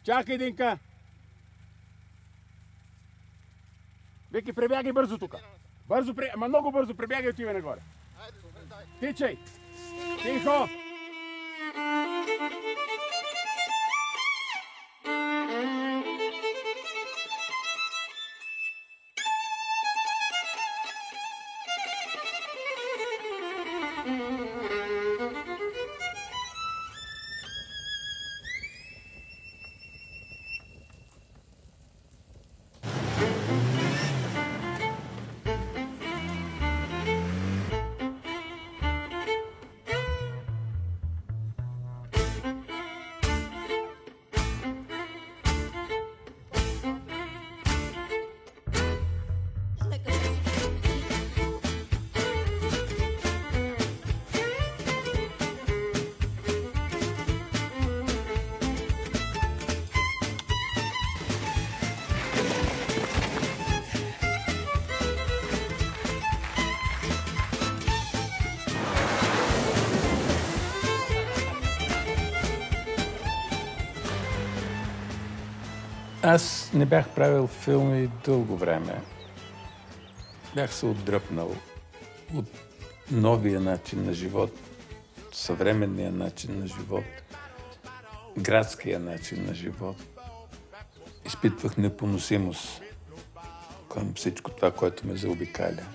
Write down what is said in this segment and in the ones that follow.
Чакай, Динка! Вики, пребягай бързо тук. Бързо, ама много бързо пребягай и отивай нагоре. Тичай! Тихо! Аз не бях правил филми дълго време. Бях се отдръпнал от новия начин на живот, съвременния начин на живот, градския начин на живот. Изпитвах непоносимост към всичко това, което ме заобикаля.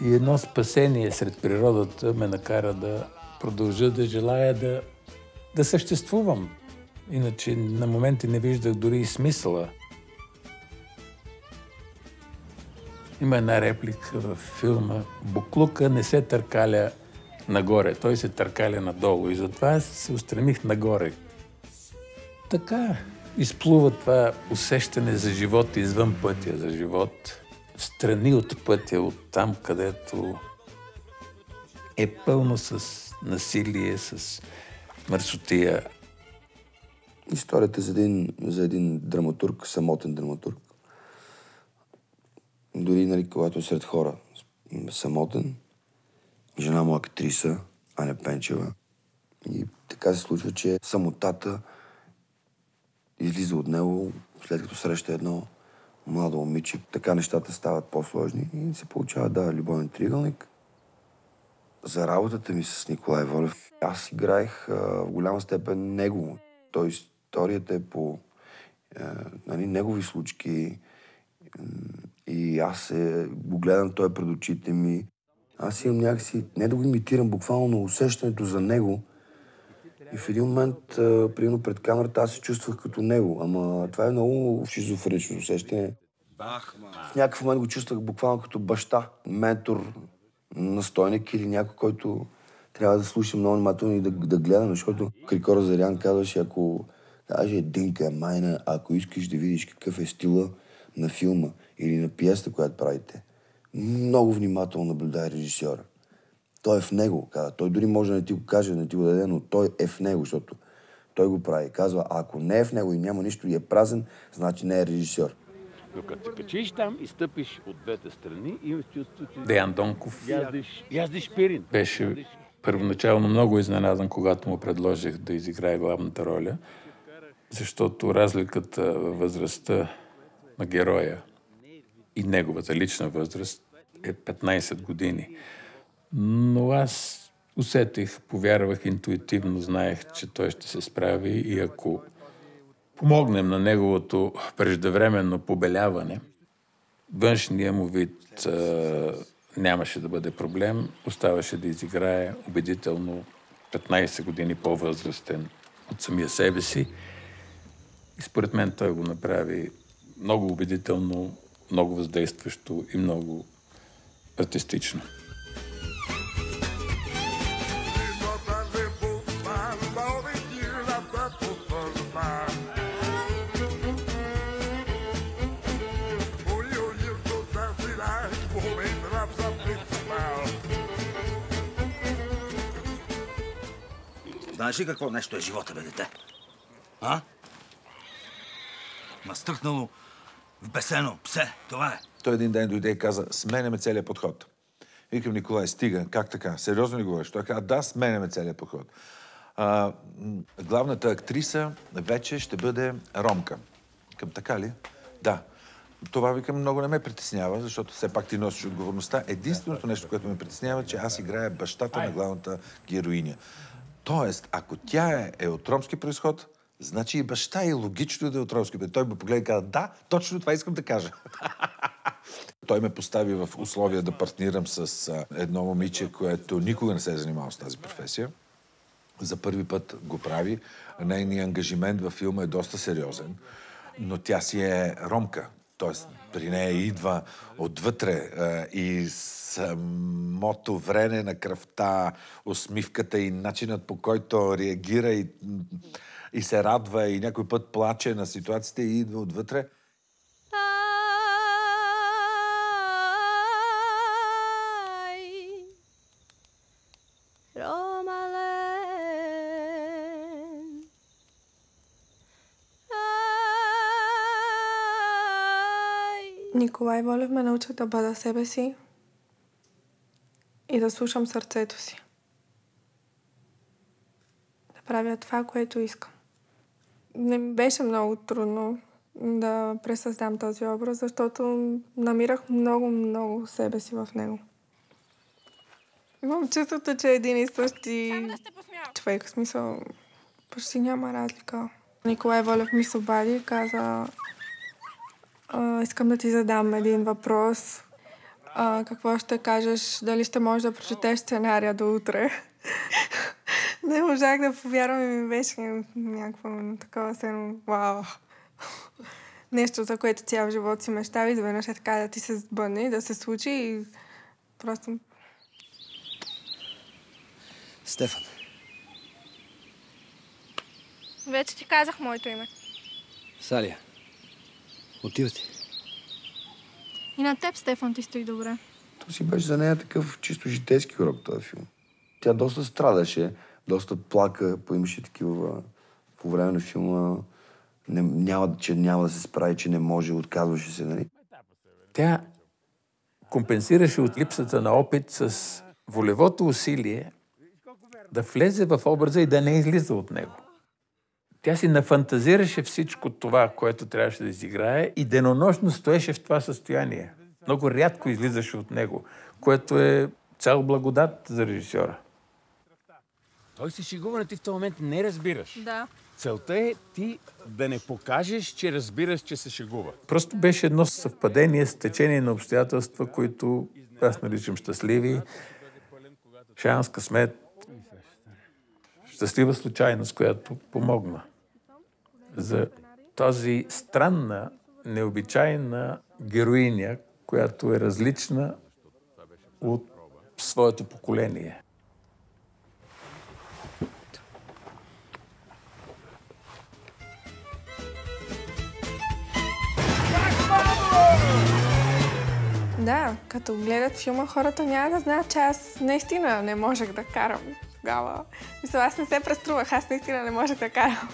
И едно спасение сред природата ме накара да продължа да желая да съществувам. Иначе на моменти не виждах дори и смисъла. Има една реплика във филма: "Буклука не се търкаля нагоре, той се търкаля надолу." И затова аз се устремих нагоре. Така изплува това усещане за живот извън пътя за живот, встрани от пътя, от там, където е пълно с насилие, с мърсотия. Историята за един драматург, самотен драматург. Дори, нали, когато сред хора самотен, жена му актриса, Аня Пенчева. И така се случва, че самотата излиза от него, след като среща едно младо момиче. Така нещата стават по-сложни и се получава, да, любовен триъгълник. За работата ми с Николай Волев, аз играех в голяма степен негово. Историята е по негови случки и аз го гледам той пред очите ми. Аз имам някакси, не да го имитирам буквално, но усещането за него. И в един момент, примерно пред камерата, аз се чувствах като него. Ама това е много шизофренично усещане. В някакъв момент го чувствах буквално като баща, ментор, настойник или някой, който трябва да слушам много внимателно и да гледам, защото Крикора Зарян казваше, ако даже Динка, Майна, ако искаш да видиш какъв е стила на филма или на пиеста, която правите, много внимателно наблюдай режисьора. Той е в него, каза. Той дори може да не ти го каже, да не ти го даде, но той е в него, защото той го прави. Казва, ако не е в него и няма нищо и е празен, значи не е режисьор. Докато се качиш там и стъпиш от двете страни, имаш чувството, че Деян Донков яздиш пирин. беше първоначално много изненадан, когато му предложих да изиграе главната роля, защото разликата във възрастта на героя и неговата лична възраст е 15 години. Но аз усетих, повярвах интуитивно, знаех, че той ще се справи и ако помогнем на неговото преждевременно побеляване, външния му вид нямаше да бъде проблем, оставаше да изиграе убедително 15 години по-възрастен от самия себе си. И според мен той го направи много убедително, много въздействащо и много артистично. Знаеш ли какво нещо е живота, бе, дете? А? Настръхнало в бесено псе, това е. Той един ден дойде и каза, сменяме целият подход. Викам, Николай, стига, как така? Сериозно ли говориш? Той каза, да, сменяме целият подход. Главната актриса вече ще бъде ромка. Към така ли? Да. Това, викам, много не ме притеснява, защото все пак ти носиш отговорността. Единственото нещо, което ме притеснява, че аз играя бащата на главната героиня. Тоест, ако тя е от ромски произход, значи и баща е логично да е от ромски произход. Той ме погледа и каза, да, точно това искам да кажа. Той ме постави в условия да партнирам с едно момиче, което никога не се е занимавало с тази професия. За първи път го прави. Нейният ангажимент във филма е доста сериозен, но тя си е ромка. Тоест, при нея идва отвътре и самото врене на кръвта, усмивката и начинът, по който реагира и се радва и някой път плаче на ситуациите и идва отвътре. Николай Волев ме научи да бъда себе си и да слушам сърцето си. Да правя това, което искам. Не ми беше много трудно да пресъздам този образ, защото намирах много себе си в него. Имам чувството, че един и същи човек, в смисъл, почти няма разлика. Николай Волев ми се обади и каза: искам да ти задам един въпрос. Какво ще кажеш? Дали ще можеш да прочетеш сценария до утре? Не можах да повярвам и ми беше някакво такова сено. Вау! Нещо, за което цял живот си мечтава, изведнъж е така да ти се сбъдне, да се случи и просто... Стефан. Вече ти казах моето име. Салия. Отивате. И на теб, Стефан, ти стои добре. То си беше за нея такъв чисто житейски урок този филм. Тя доста страдаше, доста плака, поимаше такива по време на филма. Няма да се справи, че не може, отказваше се, нали? Тя компенсираше от липсата на опит с волевото усилие да влезе в образа и да не излиза от него. Тя си нафантазираше всичко това, което трябваше да изиграе и денонощно стоеше в това състояние. Много рядко излизаше от него, което е цял благодат за режисьора. Той се шегува, но ти в този момент не разбираш. Да. Целта е ти да не покажеш, че разбираш, че се шегува. Просто беше едно съвпадение с течение на обстоятелства, които аз наричам щастливи. Шанс, късмет, щастлива случайност, която помогна за тази странна, необичайна героиня, която е различна от своето поколение. Да, като гледат филма, хората няма да знаят, че аз наистина не можех да карам тогава. Мисля, аз не се преструвах, аз наистина не можех да карам.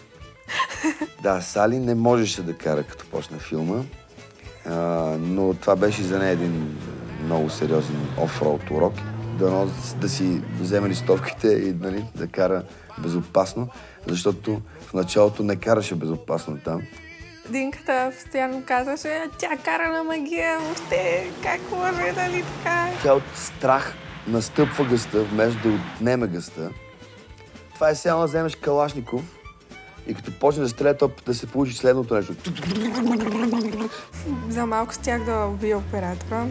Да, Сали не можеше да кара, като почна филма, но това беше за нея един много сериозен офроуд урок. Да си вземе листовките и да кара безопасно, защото в началото не караше безопасно там. Динката постоянно казваше: тя кара на магия, въобще как може, дали така? Тя от страх настъпва гъста, вместо да отнеме гъста. Това е сега да вземеш Калашников и като почне да стреля, то да се получи следното нещо. За малко щях да убия оператора,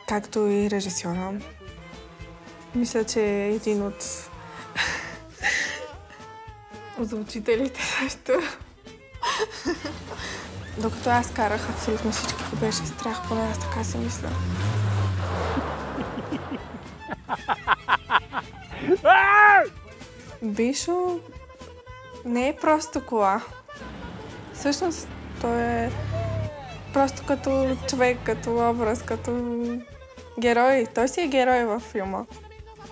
както и режисьора. Мисля, че е един от учителите също. Докато аз карах, абсолютно всички го беше страх, поне аз така си мисля. Бишо не е просто кола. Всъщност той е просто като човек, като образ, като герой. Той си е герой във филма.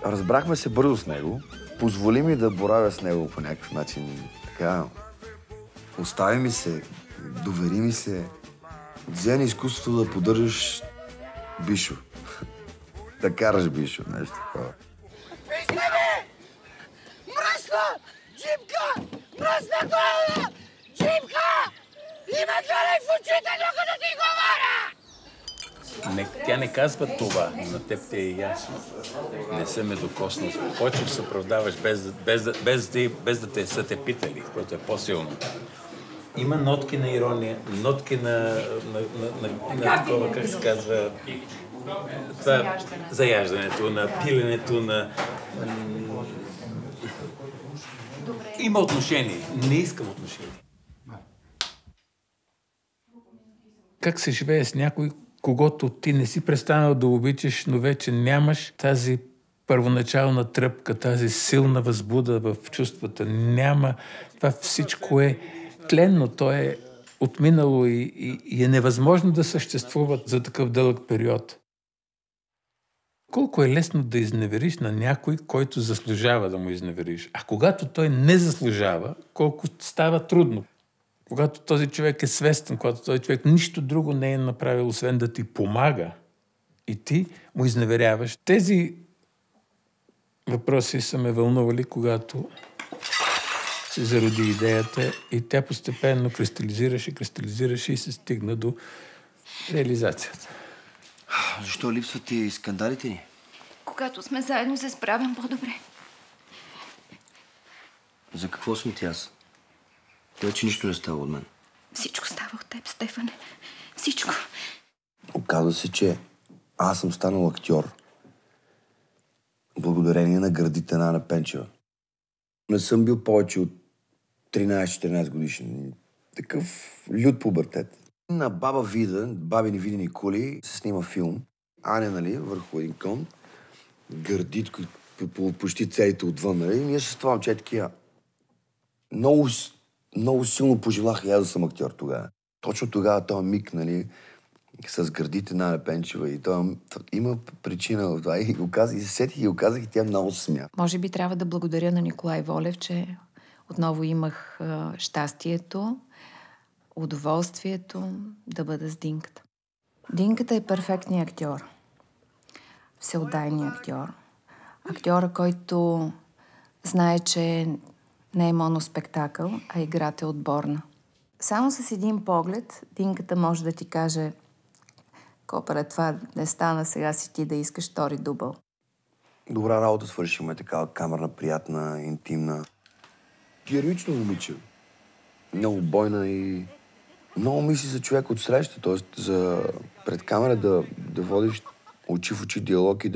Разбрахме се бързо с него. Позволи ми да боравя с него по някакъв начин. Така, остави ми се, довери ми се. Взе на изкуството да поддържаш Бишо. Да караш Бишо, нещо такова. Мръсна! гледай в очите, докато ти говоря! Тя не казва това, на теб те е ясно. Не са ме докоснал. Почваш се оправдаваш без да те са те питали, което е по-силно. Има нотки на ирония, нотки на такова, как се казва, това, заяждането, на пиленето, на... Има отношение. Не искам отношение. Как се живее с някой, когато ти не си престанал да обичаш, но вече нямаш тази първоначална тръпка, тази силна възбуда в чувствата. Няма. Това всичко е тленно, то е отминало и е невъзможно да съществува за такъв дълъг период. Колко е лесно да изневериш на някой, който заслужава да му изневериш. А когато той не заслужава, колко става трудно. Когато този човек е свестен, когато този човек нищо друго не е направил, освен да ти помага и ти му изневеряваш. Тези въпроси са ме вълнували, когато се зароди идеята и тя постепенно кристализираше и се стигна до реализацията. Защо липсват и скандалите ни? Когато сме заедно, се справям по-добре. За какво съм ти аз? Вече нищо не става от мен. Всичко става от теб, Стефане. Всичко. Оказва се, че аз съм станал актьор. Благодарение на гърдите на Ана Пенчева. Не съм бил повече от 13-14 годишен. Такъв лют пубертет. На Баба Вида, Баби невидени кули, се снима филм. Аня, нали, върху един кон. Гърдит, почти целите отвън, нали. И ние с това момче такива. Много силно пожелах и аз да съм актьор тогава. Точно тогава този миг, нали, с гърдите на Ана Пенчева и това има причина в това. И го казах, и се сетих и го казах и тя много се смя. Може би трябва да благодаря на Николай Волев, че отново имах щастието, удоволствието да бъда с Динката. Динката е перфектният актьор. Всеотдайният актьор. Актьора, който знае, че не е моноспектакъл, а играта е отборна. Само с един поглед Динката може да ти каже: Копеле, това не стана, сега си ти да искаш втори дубъл. Добра работа свършихме, такава камерна, приятна, интимна. Героично момиче. Много бойна и много мисли за човек от среща. Тоест, пред камера да водиш очи в очи диалог и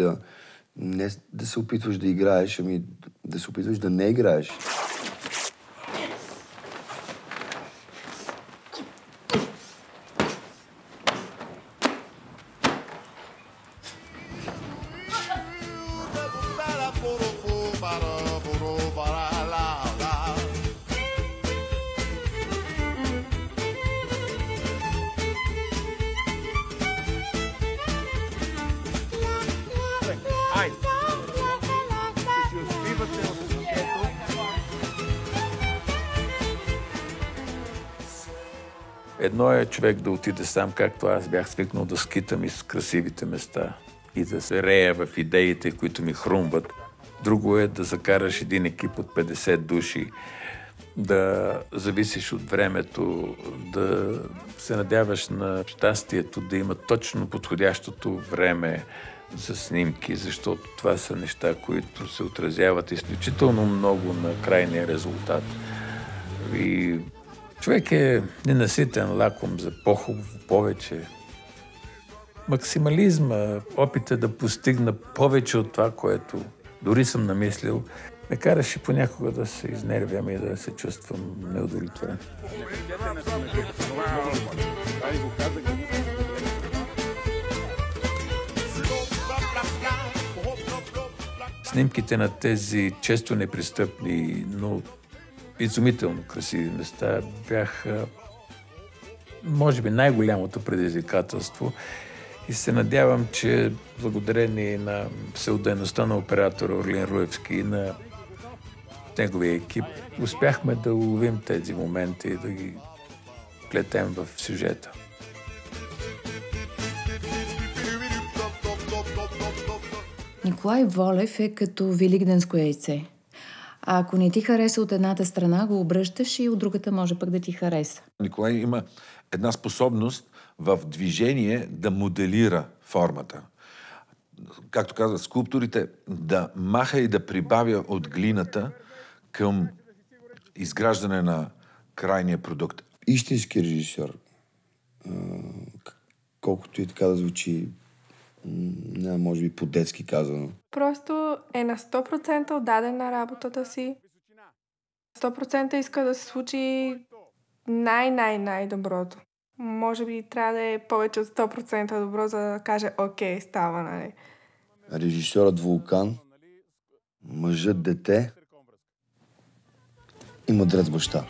не да се опитваш да играеш, ами да се опитваш да не играеш. Едно е човек да отиде сам, както аз бях свикнал да скитам из красивите места и да се рея в идеите, които ми хрумват. Друго е да закараш един екип от 50 души, да зависиш от времето, да се надяваш на щастието, да има точно подходящото време за снимки, защото това са неща, които се отразяват изключително много на крайния резултат. И човек е ненаситен лаком за по-хубаво, повече. Максимализма, опита да постигна повече от това, което дори съм намислил, ме караше понякога да се изнервям и да се чувствам неудовлетворен. Снимките на тези често непристъпни, но изумително красиви места бяха, може би, най-голямото предизвикателство. И се надявам, че благодарение на всеотдайността на оператора Орлин Руевски и на неговия екип успяхме да уловим тези моменти и да ги плетем в сюжета. Николай Волев е като великденско яйце. А ако не ти хареса от едната страна, го обръщаш и от другата може пък да ти хареса. Николай има една способност в движение да моделира формата. Както казват скулпторите, да маха и да прибавя от глината към изграждане на крайния продукт. Истински режисьор, колкото и така да звучи, може би по-детски казано. Просто е на 100% отдаден на работата си. 100% иска да се случи най-доброто. Може би трябва да е повече от 100% добро, за да каже окей, става, нали? Режисьорът Вулкан, мъжът дете и мъдрец баща.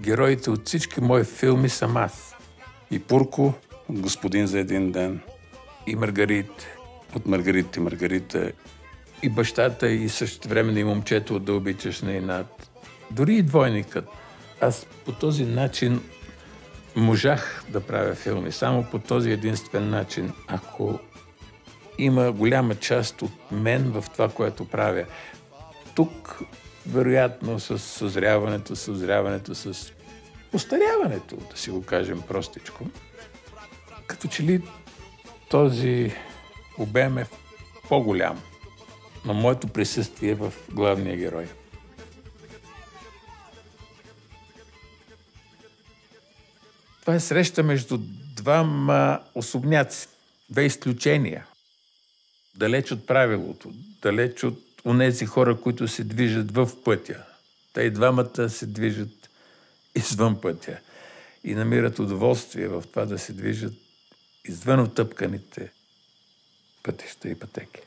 Героите от всички мои филми съм аз. И Пурко, от Господин за един ден, и Маргарит, от Маргарит и Маргарита, и бащата, и същевременно и момчето от Да обичаш на инат. Дори и Двойникът. Аз по този начин можах да правя филми. Само по този единствен начин. Ако има голяма част от мен в това, което правя. Тук, вероятно, с съзряването, с остаряването, да си го кажем простичко, като че ли този обем е по-голям на моето присъствие в главния герой. Това е среща между двама особняци, две изключения. Далеч от правилото, далеч от онези хора, които се движат в пътя. Те и двамата се движат извън пътя и намират удоволствие в това да се движат извън отъпканите пътища и пътеки.